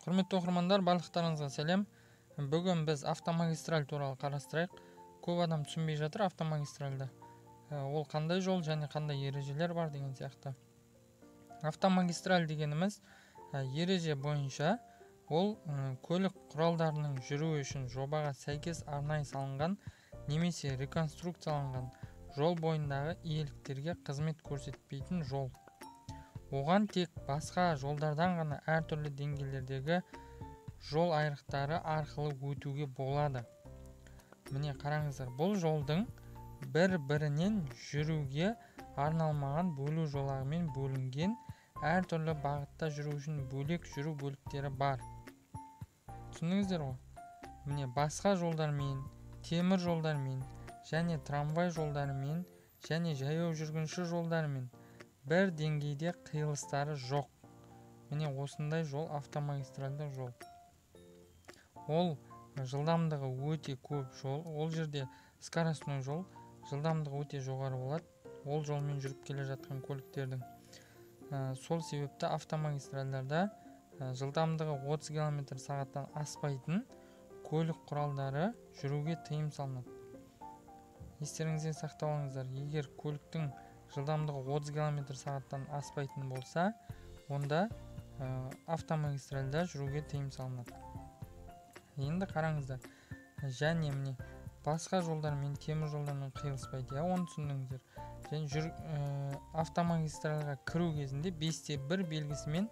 Құрметті оқырмандар, барлықтарыңызға сәлем. Бүгін біз автомагистраль туралы қарастырайық. Көп адам түсінбей жатыр автомагистральді. Ол қандай жол және қандай ережелер бар деген сияқты. Автомагистраль дегеніміз ереже бойынша ол көлік құралдарының жүруі үшін жобаға сәйкес арнайы салынған немесе реконструкцияланған жол бойындағы иеліктерге қызмет көрсетпейтін жол. Оған тек басқа жолдардан ғана әртүрлі деңгейлердегі жол айрықтары арқылы өтуге болады. Міне қараңыздар, бұл жолдың бір-бірінен жүруге арналмаған бөлу жолағымен бөлінген әртүрлі бағытта жүру үшін бөлек жүру бөліктері бар. Түсіндіңіздер ғой? Міне басқа жолдармен, темір жолдармен және трамвай жолдарымен және жаяу жүргінші жолдарымен бір деңгейде қиылыстары жоқ. Міне осындай жол автомагистральдық жол. Ол жылдамдығы өте көп жол. Ол жерде скоростной жол, жылдамдығы өте жоғары болады. Ол жолмен жүріп келе жатқан көліктердің. Сол себепті автомагистральдарда жылдамдығы 30 км/сағаттан аспайтын көлік құралдары жүруге тыйым салынады. Естеріңізде сақтап алыңыздар, егер көліктің жылдамдығы 30 км/сағаттан аспайтын болса, онда автомагистральда жүруге тыйым салынады. Енді қараңыздар, және міне басқа жолдармен, темір жолдармен қиылыспайды, оны түсіндіңіздер. Және автомагистральға кіру кезінде 5/1 белгісімен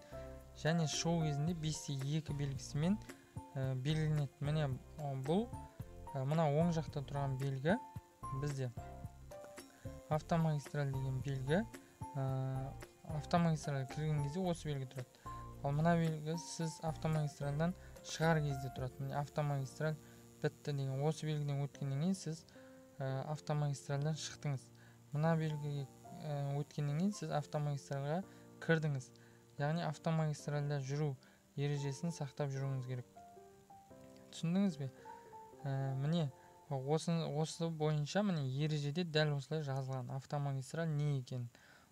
және шығу кезінде 5/2 белгісімен белгіленеді. Міне бұл мына оң жақта тұрған белгі бізде автомагистраль деген белгі. Автомагистраль кірген кезде осы белгі тұрады. Ал мына белгі сіз автомагистральдан шығар кезде тұрады. Міне автомагистраль бітті деген осы белгіден өткеннен кейін сіз автомагистральдан шықтыңыз. Мына белгіге өткеннен кейін сіз автомагистральға кірдіңіз. Яғни автомагистральда жүру ережесін сақтап жүруіңіз керек. Түсіндіңіз бе? Міне осы бойынша міне ережеде дәл осылай жазылған. Автомагистраль не екен?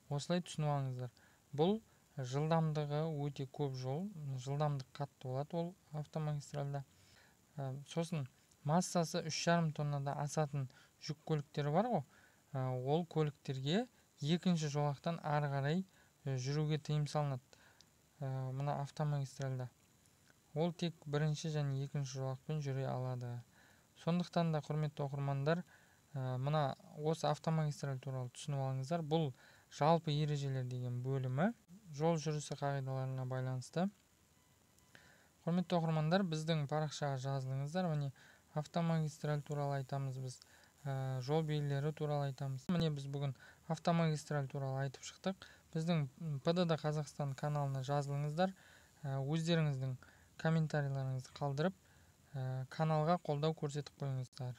Осылай түсініп алыңыздар. Бұл жылдамдығы өте көп жол, жылдамдық қатты болады ол автомагистральда. Сосын массасы 3,5 тоннада асатын жүк көліктері бар ғой, ол көліктерге екінші жолақтан ары қарай жүруге тыйым салынады. Мына автомагистральда ол тек бірінші және екінші жолақпен жүре алады. Сондықтан да құрметті оқырмандар, мына осы автомагистраль туралы түсініп алыңыздар. Бұл жалпы ережелер деген бөлімі жол жүрісі қағидаларына байланысты. Құрметті оқырмандар, біздің парақшаға жазылыңыздар. Міне автомагистраль туралы айтамыз біз, жол белгілері туралы айтамыз. Міне біз бүгін автомагистраль туралы айтып шықтық. Біздің ПДД Қазақстан каналына жазылыңыздар. Өздеріңіздің комментарийлеріңізді қалдырып, каналға қолдау көрсетіп қойыңыздар.